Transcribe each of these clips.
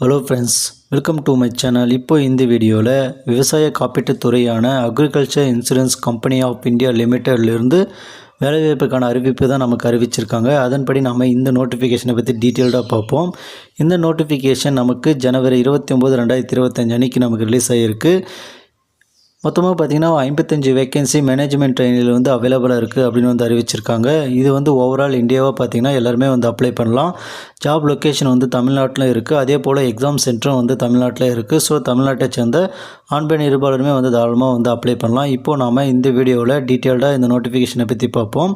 Hello friends, welcome to my channel. இப்போ இந்த வீடியோவில் விவசாய காப்பீட்டுத் துறையான agriculture insurance company of India லிமிட்டட்லேருந்து வேலைவாய்ப்புக்கான அறிவிப்பு தான் நமக்கு அறிவிச்சிருக்காங்க. அதன்படி நம்ம இந்த நோட்டிஃபிகேஷனை பற்றி டீட்டெயில்டாக பார்ப்போம். இந்த நோட்டிஃபிகேஷன் நமக்கு ஜனவரி 29, 2025 அன்றைக்கி நமக்கு ரிலீஸ் ஆகிருக்கு. மொத்தமாக பார்த்திங்கன்னா 55 வேக்கன்சி மேனேஜ்மெண்ட் ட்ரெயினில் வந்து அவைலபிளாக இருக்குது அப்படின்னு வந்து அறிவிச்சிருக்காங்க. இது வந்து ஓவரால் இந்தியாவாக பார்த்திங்கன்னா எல்லாருமே வந்து அப்ளை பண்ணலாம். ஜாப் லொக்கேஷன் வந்து தமிழ்நாட்டில் இருக்குது. அதே போல் எக்ஸாம் சென்டரும் வந்து தமிழ்நாட்டில் இருக்குது. ஸோ தமிழ்நாட்டை சேர்ந்த ஆண் பெண் இருபாலருமே வந்து தாராளமாக வந்து அப்ளை பண்ணலாம். இப்போது நாம் இந்த வீடியோவில் டீட்டெயில்டாக இந்த நோட்டிஃபிகேஷனை பற்றி பார்ப்போம்.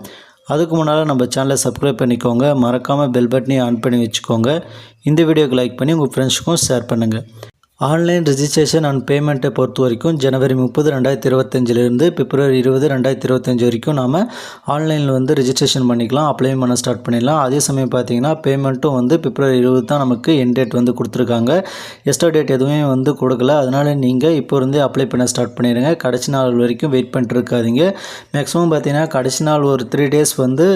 அதுக்கு முன்னால் நம்ம சேனலை சப்ஸ்கிரைப் பண்ணிக்கோங்க. மறக்காமல் பெல் பட்டனையும் ஆன் பண்ணி வச்சுக்கோங்க. இந்த வீடியோக்கு லைக் பண்ணி உங்கள் ஃப்ரெண்ட்ஸுக்கும் ஷேர் பண்ணுங்கள். ஆன்லைன் ரெஜிஸ்ட்ரேஷன் அண்ட் பேமெண்ட்டை பொறுத்த வரைக்கும் ஜனவரி 30, 2025 பிப்ரவரி 20, 2025 வரைக்கும் நாம் ஆன்லைனில் வந்து ரெஜிஸ்ட்ரேஷன் பண்ணிக்கலாம், அப்ளை பண்ண ஸ்டார்ட் பண்ணிடலாம். அதே சமயம் பார்த்தீங்கன்னா பேமெண்ட்டும் வந்து பிப்ரவரி 20 தான் நமக்கு எண்ட் டேட் வந்து கொடுத்துருக்காங்க. எக்ஸ்ட்ரா டேட் எதுவுமே வந்து கொடுக்கல. அதனால் நீங்கள் இப்போ இருந்தே அப்ளை பண்ண ஸ்டார்ட் பண்ணிடுங்க. கடைசி நாள் வரைக்கும் வெயிட் பண்ணிட்டு இருக்காதீங்க. மேக்ஸிமம் பார்த்தீங்கன்னா கடைசி நாள் ஒரு 3 days வந்து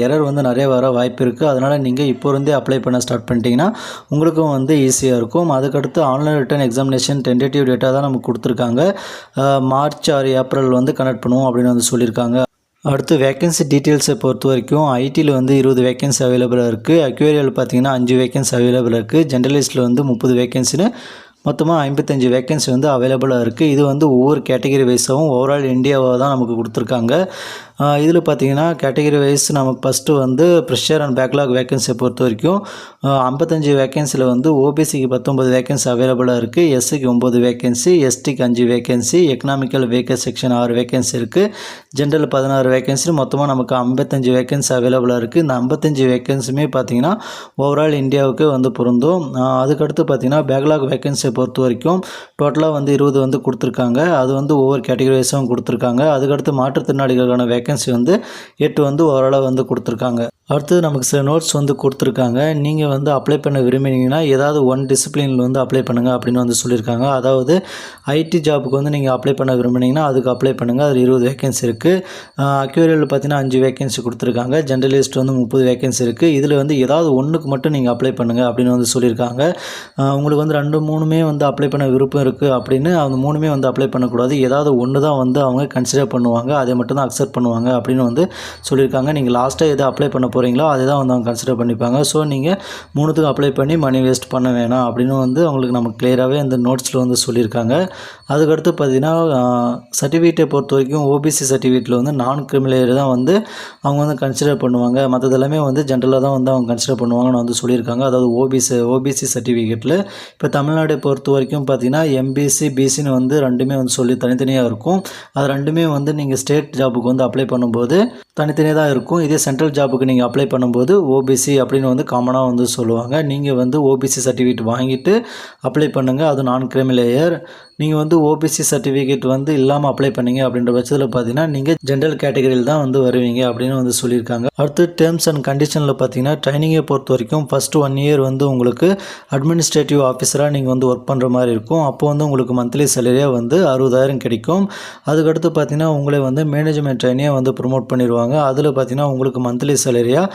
எரர் வந்து நிறைய வர வாய்ப்பு இருக்குது. அதனால் நீங்கள் இப்போ இருந்தே அப்ளை பண்ண ஸ்டார்ட் பண்ணிட்டீங்கன்னா உங்களுக்கும் வந்து ஈஸியாக இருக்கும். அதுக்கடுத்து ஆன்லைன் எக்ஸாமினேஷன் டென்டேட்டிவ் டேட்டா தான் நமக்கு கொடுத்துருக்காங்க. மார்ச் ஆர் ஏப்ரல் வந்து கனெக்ட் பண்ணுவோம் அப்படின்னு வந்து சொல்லியிருக்காங்க. அடுத்து வேக்கன்சி டீட்டெயில்ஸை பொறுத்த வரைக்கும் ஐடியில் வந்து 20 வேக்கன்சி அவைலபிளாக இருக்குது. அக்யூரியல் பார்த்திங்கன்னா 5 வேக்கன்சி அவைலபிளாக இருக்குது. ஜென்ரலிஸ்ட்டில் வந்து 30 வேக்கன்சின்னு மொத்தமாக 55 வேக்கன்சி வந்து அவைலபிளாக இருக்குது. இது வந்து ஒவ்வொரு கேட்டகரி வைஸாகவும் ஓவரால் இந்தியாவாக தான் நமக்கு கொடுத்துருக்காங்க. இதில் பார்த்தீங்கன்னா கேட்டகரி வைஸ் நமக்கு ஃபஸ்ட்டு வந்து ப்ரெஷர் அண்ட் பேக்லாக் வேக்கன்சியை பொறுத்த வரைக்கும் 55 வேக்கன்சியில் வந்து ஓபிசிக்கு 19 வேக்கன்சி அவைலபிளாக இருக்குது. எஸ்சிக்கு 9 வேக்கன்சி, எஸ்டிக்கு 5 vacancy, economical vacancy section 6 vacancy இருக்குது. ஜென்ரல் 16 வேக்கன்சி, மொத்தமாக நமக்கு 55 வேக்கன்சி அவைலபிளாக இருக்குது. இந்த 55 வேக்கன்சியுமே பார்த்தீங்கன்னா ஓவரால் இந்தியாவுக்கு வந்து பொருந்தும். அதுக்கடுத்து பார்த்தீங்கன்னா பேக்லாக் வேக்கன்சியை பொறுத்த வரைக்கும் டோட்டலாக வந்து 20 வந்து கொடுத்துருக்காங்க. அது வந்து ஒவ்வொரு கேட்டகரி வைஸும் கொடுத்துருக்காங்க. அதுக்கடுத்து மாற்றுத்திறனாளிகளுக்கான வேக்கன்சி வந்து 8 வந்து ஓரளவு வந்து கொடுத்துருக்காங்க. அடுத்தது நமக்கு சில நோட்ஸ் வந்து கொடுத்துருக்காங்க. நீங்கள் வந்து அப்ளை பண்ண விரும்பினீங்கன்னா ஏதாவது ஒன் டிசிப்ளினில் வந்து அப்ளை பண்ணுங்கள் அப்படின்னு வந்து சொல்லியிருக்காங்க. அதாவது ஐடி ஜாபுக்கு வந்து நீங்கள் அப்ளை பண்ண விரும்பினீங்கன்னா அதுக்கு அப்ளை பண்ணுங்கள். அதில் 20 வேக்கன்சி இருக்குது. அக்யூரியல் பார்த்தீங்கன்னா 5 வேக்கன்சி கொடுத்துருக்காங்க. ஜென்ரலிஸ்ட் வந்து 30 வேக்கன்சி இருக்குது. இதில் வந்து ஏதாவது ஒன்றுக்கு மட்டும் நீங்கள் அப்ளை பண்ணுங்கள் அப்படின்னு வந்து சொல்லியிருக்காங்க. உங்களுக்கு வந்து 2, 3மே வந்து அப்ளை பண்ண விருப்பம் இருக்குது அப்படின்னு அந்த 3மே வந்து அப்ளை பண்ணக்கூடாது. ஏதாவது ஒன்று தான் வந்து அவங்க கன்சிடர் பண்ணுவாங்க, அதை மட்டும் தான் அக்செப்ட் பண்ணுவாங்க அப்படின்னு வந்து சொல்லியிருக்காங்க. நீங்கள் லாஸ்ட்டாக எதை அப்ளை பண்ண போகிறீங்களோ அதை தான் வந்து அவங்க கன்சிடர் பண்ணிப்பாங்க. ஸோ நீங்கள் 3த்துக்கு அப்ளை பண்ணி மணி வேஸ்ட் பண்ண வேணாம் அப்படின்னு வந்து அவங்களுக்கு நமக்கு கிளியராகவே அந்த நோட்ஸில் வந்து சொல்லியிருக்காங்க. அதுக்கடுத்து பார்த்திங்கன்னா சர்டிஃபிகேட்டை பொறுத்த வரைக்கும் ஓபிசி சர்டிஃபிகேட்டில் வந்து நான் கிரிமினல் தான் வந்து அவங்க வந்து கன்சிடர் பண்ணுவாங்க. மற்றது எல்லாமே வந்து ஜென்ரலாக தான் வந்து அவங்க கன்சிடர் பண்ணுவாங்கன்னு வந்து சொல்லியிருக்காங்க. அதாவது ஓபிசி சர்டிஃபிகேட்டில் இப்போ தமிழ்நாட்டை பொறுத்த வரைக்கும் பார்த்திங்கன்னா எம்பிசி, பிசின்னு வந்து ரெண்டுமே வந்து சொல்லி தனித்தனியாக இருக்கும். அது ரெண்டுமே வந்து நீங்கள் ஸ்டேட் ஜாபுக்கு வந்து அப்ளை பண்ணும்போது தனித்தனியாக தான் இருக்கும். இதே சென்ட்ரல் ஜாபுக்கு நீங்கள் அப்ளை பண்ணும்போது ஓபிசி அப்படின்னு வந்து காமனாக வந்து சொல்லுவாங்க. நீங்கள் வந்து ஓபிசி சர்டிஃபிகேட் வாங்கிட்டு அப்ளை பண்ணுங்கள். அது நான் கிரிமிலேயர். நீங்கள் வந்து ஓபிசி சர்டிஃபிகேட் வந்து இல்லாமல் அப்ளை பண்ணீங்க அப்படின்ற பட்சத்தில் பார்த்தீங்கன்னா நீங்கள் ஜென்ரல் கேட்டகரியில் தான் வந்து வருவீங்க அப்படின்னு வந்து சொல்லியிருக்காங்க. அடுத்து டேர்ம்ஸ் அண்ட் கண்டிஷனில் பார்த்தீங்கன்னா ட்ரைனிங்கை பொறுத்த வரைக்கும் ஃபஸ்ட்டு 1 year வந்து உங்களுக்கு அட்மினிஸ்ட்ரேட்டிவ் ஆஃபீஸராக நீங்கள் வந்து ஒர்க் பண்ணுற மாதிரி இருக்கும். அப்போ வந்து உங்களுக்கு மந்த்லி சேலரியாக வந்து 60,000 கிடைக்கும். அதுக்கடுத்து பார்த்தீங்கன்னா உங்களை வந்து மேனேஜ்மெண்ட் ட்ரைனியாக வந்து ப்ரொமோட் பண்ணிடுவாங்க. அதில் பார்த்தீங்கன்னா உங்களுக்கு மந்த்லி சேலரியாக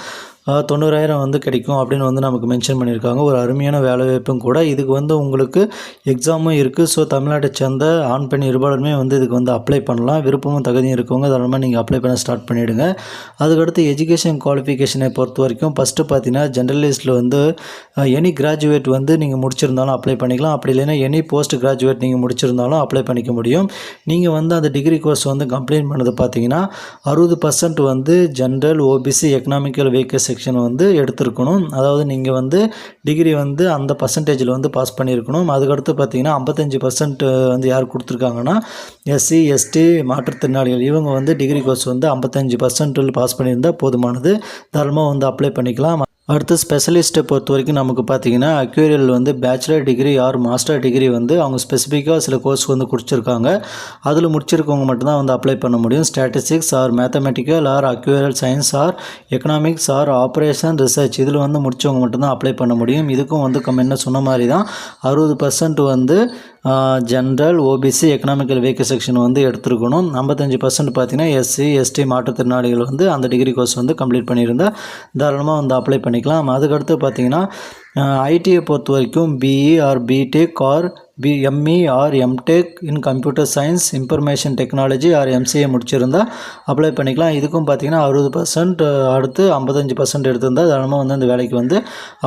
90,000 வந்து கிடைக்கும் அப்படின்னு வந்து நமக்கு மென்ஷன் பண்ணியிருக்காங்க. ஒரு அருமையான வேலைவாய்ப்பும் கூட. இதுக்கு வந்து உங்களுக்கு எக்ஸாமும் இருக்குது. ஸோ தமிழ்நாட்டை சேர்ந்த ஆண் பெண் இருபாலருமே வந்து இதுக்கு வந்து அப்ளை பண்ணலாம். விருப்பமும் தகுதியும் இருக்கவங்க அதனால் நீங்கள் அப்ளை பண்ண ஸ்டார்ட் பண்ணிவிடுங்க. அதுக்கடுத்து எஜுகேஷன் குவாலிஃபிகேஷனை பொறுத்த வரைக்கும் ஃபஸ்ட்டு பார்த்தீங்கன்னா ஜென்ரலிஸ்ட்டில் வந்து எனி கிராஜுவேட் வந்து நீங்கள் முடிச்சிருந்தாலும் அப்ளை பண்ணிக்கலாம். அப்படி இல்லைன்னா எனி போஸ்ட் கிராஜுவேட் நீங்கள் முடிச்சிருந்தாலும் அப்ளை பண்ணிக்க முடியும். நீங்கள் வந்து அந்த டிகிரி கோர்ஸ் வந்து கம்ப்ளீட் பண்ணது பார்த்தீங்கன்னா 60% வந்து general, OBC, economical vacancy section வந்து எடுத்துருக்கணும். அதாவது நீங்கள் வந்து டிகிரி வந்து அந்த பர்சன்டேஜில் வந்து பாஸ் பண்ணியிருக்கணும். அதுக்கடுத்து பார்த்தீங்கன்னா 55% வந்து யார் கொடுத்துருக்காங்கன்னா எஸ்சி, எஸ்டி, மாற்றுத்திறனாளிகள் இவங்க வந்து டிகிரி கோர்ஸ் வந்து 55% பாஸ் பண்ணியிருந்தால் போதுமானது. தாராளமாக வந்து அப்ளை பண்ணிக்கலாம். அடுத்து ஸ்பெஷலிஸ்ட்டை பொறுத்த வரைக்கும் நமக்கு பார்த்தீங்கன்னா அக்யூரியல் வந்து bachelor degree or master degree வந்து அவங்க ஸ்பெசிஃபிக்காக சில கோர்ஸ் வந்து கொடுத்துருக்காங்க. அதில் முடிச்சிருக்கவங்க மட்டும்தான் வந்து அப்ளை பண்ண முடியும். Statistics or mathematical or actuarial science or economics or operation research இதில் வந்து முடித்தவங்க மட்டும்தான் அப்ளை பண்ண முடியும். இதுக்கும் வந்து என்ன சொன்ன மாதிரி தான் 60% வந்து general, OBC, economical vacancy section வந்து எடுத்துருக்கணும். 55% பார்த்தீங்கன்னா எஸ்சி, எஸ்டி, மாற்றுத்திறனாளிகள் வந்து அந்த டிகிரி கோர்ஸ் வந்து கம்ப்ளீட் பண்ணியிருந்தால் தாராளமாக வந்து அப்ளை பண்ணிக்கலாம். அதுக்கடுத்து பார்த்தீங்கன்னா ஐடியை பொறுத்த வரைக்கும் BE or BTech or ME or MTech in computer science information technology or MCA முடிச்சிருந்தா அப்ளை பண்ணிக்கலாம். இதுக்கும் பார்த்தீங்கன்னா 60% அடுத்து 55% எடுத்திருந்தால் தாராளமாக வந்து அந்த வேலைக்கு வந்து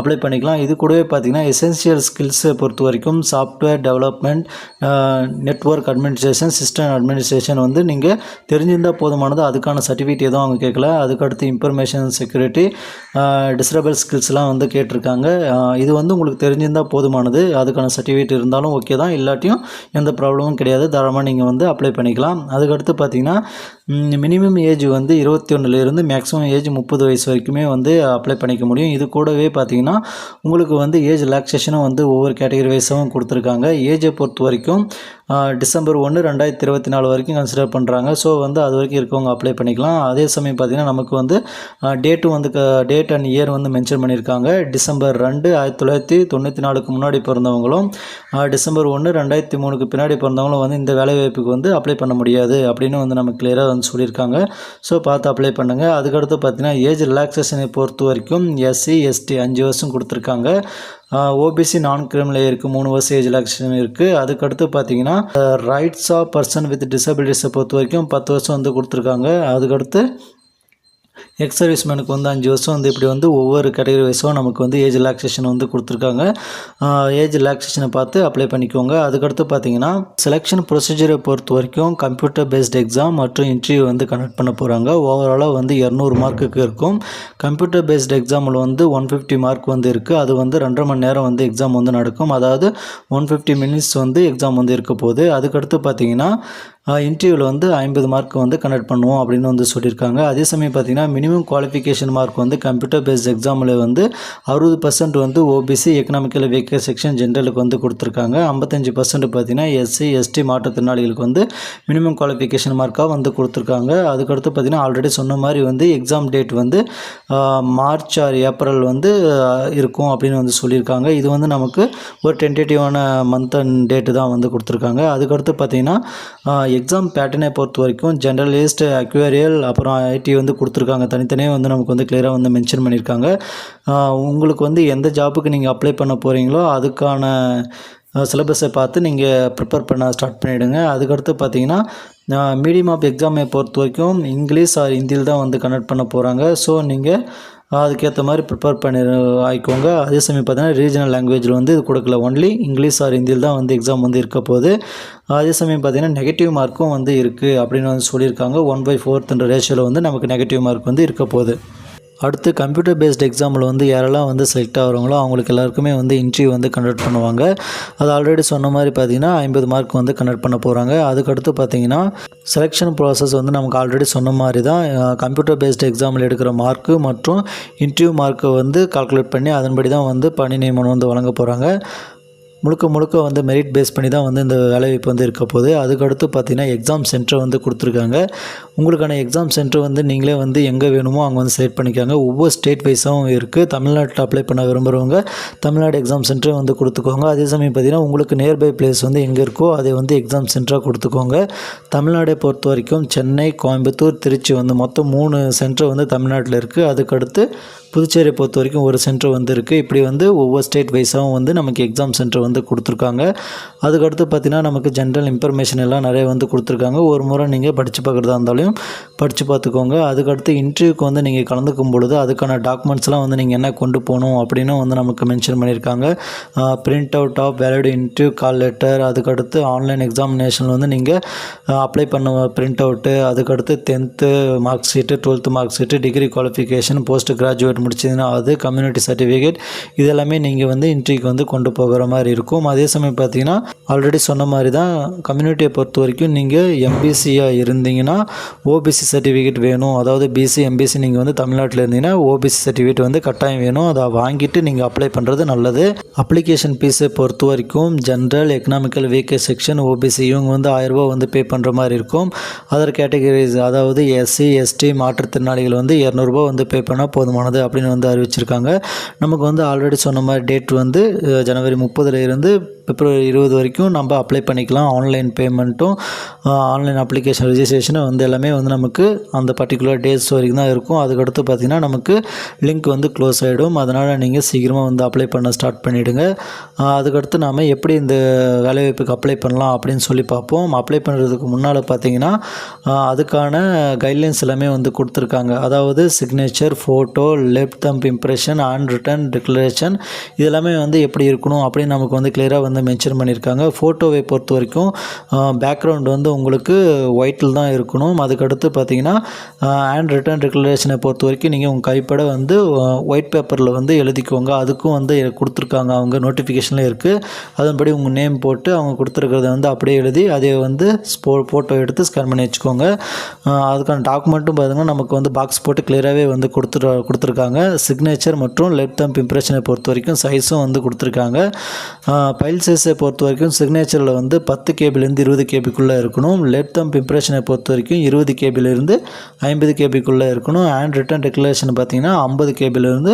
அப்ளை பண்ணிக்கலாம். இது கூடவே பார்த்தீங்கன்னா எசென்சியல் ஸ்கில்ஸை பொறுத்த வரைக்கும் software development, network administration, system administration வந்து நீங்கள் தெரிஞ்சிருந்தால் போதுமானது. அதுக்கான சர்டிஃபிகேட் எதுவும் அவங்க கேட்கல. அதுக்கடுத்து இன்ஃபர்மேஷன் செக்யூரிட்டி, டிஸ்ரபிள் ஸ்கில்ஸ்லாம் வந்து கேட்டிருக்காங்க. இது வந்து உங்களுக்கு தெரிஞ்சிருந்தால் போதுமானது. அதுக்கான சர்டிஃபிகேட் இருந்தாலும் ஓகே தான், இல்லாட்டியும் எந்த ப்ராப்ளமும் கிடையாது. தாராளமாக நீங்கள் வந்து அப்ளை பண்ணிக்கலாம். அதுக்கடுத்து பார்த்தீங்கன்னா மினிமம் ஏஜ் வந்து 21 மேக்ஸிமம் ஏஜ் 30 வயசு வரைக்குமே வந்து அப்ளை பண்ணிக்க முடியும். இது கூடவே பார்த்தீங்கன்னா உங்களுக்கு வந்து ஏஜ் ரிலாக்ஸேஷனும் வந்து ஒவ்வொரு கேட்டகரி வைஸாகவும் கொடுத்துருக்காங்க. ஏஜை பொறுத்த வரைக்கும் டிசம்பர் 1, 2024 வரைக்கும் கன்சிடர் பண்ணுறாங்க. ஸோ வந்து அது வரைக்கும் இருக்கவங்க அப்ளை பண்ணிக்கலாம். அதே சமயம் பார்த்தீங்கன்னா நமக்கு வந்து டேட்டும் வந்து டேட் அண்ட் இயர் வந்து மென்ஷன் பண்ணியிருக்காங்க. டிசம்பர் 2, 1994க்கு முன்னாடி பிறந்தவங்களும், டிசம்பர் 1, 2003க்கு பின்னாடி பிறந்தவங்களும் வந்து இந்த வேலைவாய்ப்புக்கு வந்து அப்ளை பண்ண முடியாது அப்படின்னு வந்து நமக்கு கிளியராக வந்து சொல்லியிருக்காங்க. ஸோ பார்த்து அப்ளை பண்ணுங்கள். அதுக்கடுத்து பார்த்தீங்கன்னா ஏஜ் ரிலாக்ஸேஷனை பொறுத்த வரைக்கும் எஸ்சி எஸ்டி 5 வருஷம் கொடுத்துருக்காங்க. ஓபிசி நான் கிரிமினல் இருக்கு 3 வருஷம் ஏஜ் ரிலாக்ஸேஷன் இருக்குது. அதுக்கடுத்து பார்த்தீங்கன்னா ரைட்ஸ் ஆஃப் பர்சன் வித் டிசபிலிட்டிஸை பொறுத்த வரைக்கும் 10 வருஷம் வந்து கொடுத்துருக்காங்க. அதுக்கடுத்து எக்ஸ் சர்வீஸ்மேனுக்கு வந்து 5 வருஷம் வந்து இப்படி வந்து ஒவ்வொரு கேட்டகரி வைஸும் நமக்கு வந்து ஏஜ் ரிலாக்ஸேஷன் வந்து கொடுத்துருக்காங்க. ஏஜ் ரிலாக்ஸேஷனை பார்த்து அப்ளை பண்ணிக்கோங்க. அதுக்கடுத்து பார்த்தீங்கன்னா செலெக்ஷன் ப்ரொசீஜரை பொறுத்த வரைக்கும் கம்ப்யூட்டர் பேஸ்ட் எக்ஸாம் மற்றும் இன்டர்வியூ வந்து கண்டக்ட் பண்ண போகிறாங்க. ஓவராலாக வந்து 200 மார்க்குக்கு இருக்கும். கம்ப்யூட்டர் பேஸ்ட் எக்ஸாமில் வந்து 150 மார்க் வந்து இருக்குது. அது வந்து 2.5 மணி நேரம் வந்து எக்ஸாம் வந்து நடக்கும். அதாவது 150 மினிட்ஸ் வந்து எக்ஸாம் வந்து இருக்க போகுது. அதுக்கடுத்து பார்த்தீங்கன்னா இன்டர்வியூவில் வந்து 50 மார்க் வந்து கண்டக்ட் பண்ணுவோம் அப்படின்னு வந்து சொல்லியிருக்காங்க. அதே சமயம் பார்த்தீங்கன்னா மினிமம் குவாலிஃபிகேஷன் மார்க் வந்து கம்ப்யூட்டர் பேஸ்ட் எக்ஸாமில் வந்து 60% வந்து ஓபிசி எக்கனாமிக்கல் வீக்கர் செக்ஷன் ஜென்ரலுக்கு வந்து கொடுத்துருக்காங்க. 55% பார்த்தீங்கன்னா எஸ்சி எஸ்டி மாற்றுத்திறனாளிகளுக்கு வந்து மினிமம் குவாலிஃபிகேஷன் மார்க்காக வந்து கொடுத்துருக்காங்க. அதுக்கடுத்து பார்த்தீங்கன்னா ஆல்ரெடி சொன்ன மாதிரி வந்து எக்ஸாம் டேட் வந்து மார்ச் ஆர் ஏப்ரல் வந்து இருக்கும் அப்படின்னு வந்து சொல்லியிருக்காங்க. இது வந்து நமக்கு ஒரு டென்டேட்டிவான மந்த் அண்ட் டேட்டு தான் வந்து கொடுத்துருக்காங்க. அதுக்கடுத்து பார்த்தீங்கன்னா எக்ஸாம் பேட்டர்னை பொறுத்த வரைக்கும் ஜென்ரலிஸ்ட், அக்வேரியல், அப்புறம் ஐடி வந்து கொடுத்துருக்காங்க. தனித்தனியாக வந்து நமக்கு வந்து கிளியராக வந்து மென்ஷன் பண்ணியிருக்காங்க. உங்களுக்கு வந்து எந்த ஜாப்புக்கு நீங்கள் அப்ளை பண்ண போகிறீங்களோ அதுக்கான சிலபஸை பார்த்து நீங்கள் ப்ரிப்பேர் பண்ண ஸ்டார்ட் பண்ணிவிடுங்க. அதுக்கடுத்து பார்த்தீங்கன்னா மீடியம் ஆஃப் எக்ஸாமை பொறுத்த வரைக்கும் இங்கிலீஷ் ஆர் ஹிந்தியில் தான் வந்து கண்டக்ட் பண்ண போகிறாங்க. ஸோ நீங்கள் அதுக்கேற்ற மாதிரி ப்ரிப்பேர் பண்ணி ஆகிக்கோங்க. அதே சமயம் பார்த்தீங்கன்னா ரீஜனல் லாங்குவேஜில் வந்து இது கொடுக்கல, ஒன்லி இங்கிலீஷ் ஆர் ஹிந்தியில் தான் வந்து எக்ஸாம் வந்து இருக்க போகுது. அதே சமயம் பார்த்தீங்கன்னா நெகட்டிவ் மார்க்கும் வந்து இருக்குது அப்படின்னு வந்து சொல்லியிருக்காங்க. 1/4 ரேஷியோவில் வந்து நமக்கு நெகட்டிவ் மார்க் வந்து இருக்க போகுது. அடுத்து கம்ப்யூட்டர் பேஸ்ட் எக்ஸாமில் வந்து யாரெல்லாம் வந்து செலக்ட் ஆகிறவங்களோ அவங்களுக்கு எல்லாருக்குமே வந்து இன்டர்வியூ வந்து கண்டக்ட் பண்ணுவாங்க. அது ஆல்ரெடி சொன்ன மாதிரி பார்த்தீங்கன்னா 50 மார்க் வந்து கண்டக்ட் பண்ண போகிறாங்க. அதுக்கடுத்து பார்த்தீங்கன்னா செலெக்ஷன் ப்ராசஸ் வந்து நமக்கு ஆல்ரெடி சொன்ன மாதிரி தான் கம்ப்யூட்டர் பேஸ்ட் எக்ஸாமில் எடுக்கிற மார்க்கு மற்றும் இன்டர்வியூ மார்க்கை வந்து கால்குலேட் பண்ணி அதன்படி தான் வந்து பணி நியமனம் வந்து வழங்க போகிறாங்க. முழுக்க வந்து மெரிட் பேஸ் பண்ணி தான் வந்து இந்த வேலைவாய்ப்பு வந்து இருக்க போகுது. அதுக்கடுத்து பார்த்திங்கன்னா எக்ஸாம் சென்டர் வந்து கொடுத்துருக்காங்க. உங்களுக்கான எக்ஸாம் சென்டர் வந்து நீங்களே வந்து எங்கே வேணுமோ அங்கே வந்து செலக்ட் பண்ணிக்காங்க. ஒவ்வொரு ஸ்டேட் வைஸாகவும் இருக்குது. தமிழ்நாட்டில் அப்ளை பண்ண விரும்புகிறவங்க தமிழ்நாடு எக்ஸாம் சென்டர் வந்து கொடுத்துக்கோங்க. அதே சமயம் பார்த்திங்கன்னா உங்களுக்கு நியர்பை பிளேஸ் வந்து எங்கே இருக்கோ அதை வந்து எக்ஸாம் சென்டராக கொடுத்துக்கோங்க. தமிழ்நாடை பொறுத்த வரைக்கும் சென்னை, கோயம்புத்தூர், திருச்சி வந்து மொத்தம் 3 சென்டர் வந்து தமிழ்நாட்டில் இருக்குது. அதுக்கடுத்து புதுச்சேரியை பொறுத்த வரைக்கும் ஒரு சென்டர் வந்து இருக்குது. இப்படி வந்து ஒவ்வொரு ஸ்டேட் வைஸாகவும் வந்து நமக்கு எக்ஸாம் சென்டர் வந்து கொடுத்துருக்காங்க. அதுக்கடுத்து பார்த்திங்கன்னா நமக்கு ஜென்ரல் இன்ஃபர்மேஷன் எல்லாம் நிறைய வந்து கொடுத்துருக்காங்க. ஒரு முறை நீங்கள் படித்து பார்க்குறதா இருந்தாலும் படித்து பார்த்துக்கோங்க. அதுக்கடுத்து இன்டர்வியூக்கு வந்து நீங்கள் கலந்துக்கும் பொழுது அதுக்கான டாக்குமெண்ட்ஸ்லாம் வந்து நீங்கள் என்ன கொண்டு போகணும் அப்படின்னு வந்து நமக்கு மென்ஷன் பண்ணியிருக்காங்க. Print out of valid interview call letter, அதுக்கடுத்து ஆன்லைன் எக்ஸாமினேஷன் வந்து நீங்கள் அப்ளை பண்ண பிரிண்ட் அவுட்டு, அதுக்கடுத்து 10th mark sheet, 12th mark sheet, degree qualification, post graduate முடிச்சதுன்னா அது, கம்யூனிட்டி சர்டிஃபிகேட், இதெல்லாமே நீங்கள் வந்து இன்டர்வியூக்கு வந்து கொண்டு போகிற மாதிரி இருக்கும். அதே சமயம் பார்த்தீங்கன்னா ஆல்ரெடி சொன்ன மாதிரி தான் கம்யூனிட்டியை பொறுத்த வரைக்கும் நீங்கள் எம்பிசியாக இருந்தீங்கன்னா ஓபிசி சர்டிஃபிகேட் வேணும். அதாவது பிசி எம்பிசி நீங்கள் வந்து தமிழ்நாட்டில் இருந்தீங்கன்னா ஓபிசி சர்டிஃபிகேட் வந்து கட்டாயம் வேணும். அதை வாங்கிட்டு நீங்கள் அப்ளை பண்ணுறது நல்லது. அப்ளிகேஷன் ஃபீஸை பொறுத்த வரைக்கும் general, economical weaker section, OBC இவங்க வந்து 1000 ரூபா வந்து பே பண்ணுற மாதிரி இருக்கும். அதர் கேட்டகரிஸ் அதாவது எஸ்சி எஸ்டி மாற்றுத்திறனாளிகள் வந்து 200 ரூபா வந்து பே பண்ணால் போதுமானது அப்படின்னு வந்து அறிவிச்சிருக்காங்க. நமக்கு வந்து ஆல்ரெடி சொன்ன மாதிரி டேட் வந்து ஜனவரி 30 இருந்து பிப்ரவரி 20 வரைக்கும் நம்ம அப்ளை பண்ணிக்கலாம். ஆன்லைன் பேமெண்ட்டும் ஆன்லைன் அப்ளிகேஷன் ரெஜிஸ்ட்ரேஷனும் வந்து எல்லாமே வந்து நமக்கு அந்த பர்டிகுலர் டேட்ஸ் வரைக்கும் தான் இருக்கும். அதுக்கடுத்து பார்த்திங்கன்னா நமக்கு லிங்க் வந்து க்ளோஸ் ஆகிடும். அதனால் நீங்கள் சீக்கிரமாக வந்து அப்ளை பண்ண ஸ்டார்ட் பண்ணிவிடுங்க. அதுக்கடுத்து நாம் எப்படி இந்த வேலைவாய்ப்புக்கு அப்ளை பண்ணலாம் அப்படின்னு சொல்லி பார்ப்போம். அப்ளை பண்ணுறதுக்கு முன்னால் பார்த்திங்கன்னா அதுக்கான கைட்லைன்ஸ் எல்லாமே வந்து கொடுத்துருக்காங்க. அதாவது signature, photo, left thumb impression, hand return declaration இதெல்லாமே வந்து எப்படி இருக்கணும் அப்படின்னு நமக்கு வந்து கிளியராக வந்து மென்ஷன் பண்ணியிருக்காங்க. ஃபோட்டோவை பொறுத்த வரைக்கும் பேக்ரவுண்ட் வந்து உங்களுக்கு ஒயிட்டில் தான் இருக்கணும். அதுக்கடுத்து பார்த்திங்கன்னா ஹேண்ட் ரிட்டன் டிக்ளரேஷனை பொறுத்த வரைக்கும் நீங்கள் உங்கள் கைப்பட வந்து ஒயிட் பேப்பரில் வந்து எழுதிக்கோங்க. அதுக்கும் வந்து கொடுத்துருக்காங்க, அவங்க நோட்டிஃபிகேஷனில் இருக்குது. அதன்படி உங்கள் நேம் போட்டு அவங்க கொடுத்துருக்கிறத வந்து அப்படியே எழுதி அதை வந்து ஃபோட்டோ எடுத்து ஸ்கேன் பண்ணி வச்சுக்கோங்க. அதுக்கான டாக்குமெண்ட்டும் பார்த்திங்கன்னா நமக்கு வந்து பாக்ஸ் போட்டு கிளியராகவே வந்து கொடுத்துருக்காங்க. சிக்னேச்சர் மற்றும் லெஃப்ட் தம்ப் இம்ப்ரெஷனை பொறுத்த வரைக்கும் சைஸும் வந்து கொடுத்துருக்காங்க. ஃபைல் சைஸை பொறுத்த வரைக்கும் சிக்னேச்சரில் வந்து 10 கேபிலேருந்து 20 கேபிக்குள்ளே இருக்கணும். லெஃப்ட் தம்ப் இம்ப்ரெஷனை பொறுத்த வரைக்கும் 20 கேபிலேருந்து 50 கேபிக்குள்ளே இருக்கணும். ஹேண்ட் ரிட்டன் டிக்ளரேஷன் பார்த்திங்கன்னா 50 கேபிலேருந்து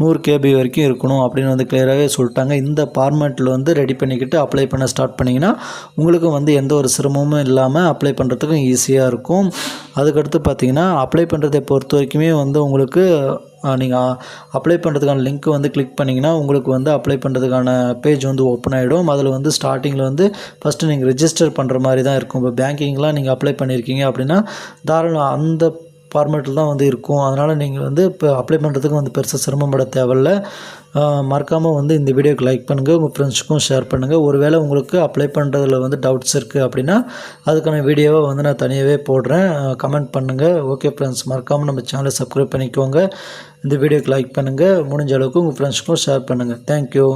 100 கேபி வரைக்கும் இருக்கணும் அப்படின்னு வந்து கிளியராகவே சொல்லிட்டாங்க. இந்த ஃபார்மேட்டில் வந்து ரெடி பண்ணிக்கிட்டு அப்ளை பண்ண ஸ்டார்ட் பண்ணிங்கன்னா உங்களுக்கு வந்து எந்த ஒரு சிரமமும் இல்லாமல் அப்ளை பண்ணுறதுக்கும் ஈஸியாக இருக்கும். அதுக்கடுத்து பார்த்திங்கன்னா அப்ளை பண்ணுறதை பொறுத்த வரைக்குமே வந்து உங்களுக்கு நீங்கள் அப்ளை பண்ணுறதுக்கான லிங்க் வந்து கிளிக் பண்ணிங்கன்னா உங்களுக்கு வந்து அப்ளை பண்ணுறதுக்கான பேஜ் வந்து ஓப்பன் ஆகிடும். அதில் வந்து ஸ்டார்டிங்கில் வந்து ஃபஸ்ட்டு நீங்கள் ரெஜிஸ்டர் பண்ணுற மாதிரி தான் இருக்கும். இப்போ பேங்கிங்லாம் நீங்கள் அப்ளை பண்ணியிருக்கீங்க அப்படின்னா தாராளம் அந்த ஃபார்மேட்டில் தான் வந்து இருக்கும். அதனால் நீங்கள் வந்து இப்போ அப்ளை பண்ணுறதுக்கு வந்து பெருசாக சிரமப்பட தேவையில்லை. மறக்காமல் வந்து இந்த வீடியோக்கு லைக் பண்ணுங்கள், உங்கள் ஃப்ரெண்ட்ஸுக்கும் ஷேர் பண்ணுங்கள். ஒருவேளை உங்களுக்கு அப்ளை பண்ணுறதுல வந்து டவுட்ஸ் இருக்குது அப்படின்னா அதுக்கான வீடியோவை வந்து நான் தனியாகவே போடுறேன், கமெண்ட் பண்ணுங்கள். ஓகே ஃப்ரெண்ட்ஸ், மறக்காமல் நம்ம சேனலை சப்ஸ்கிரைப் பண்ணிக்கோங்க. இந்த வீடியோக்கு லைக் பண்ணுங்கள், முடிஞ்ச அளவுக்கு உங்கள் ஃப்ரெண்ட்ஸுக்கும் ஷேர் பண்ணுங்கள். தேங்க்யூ.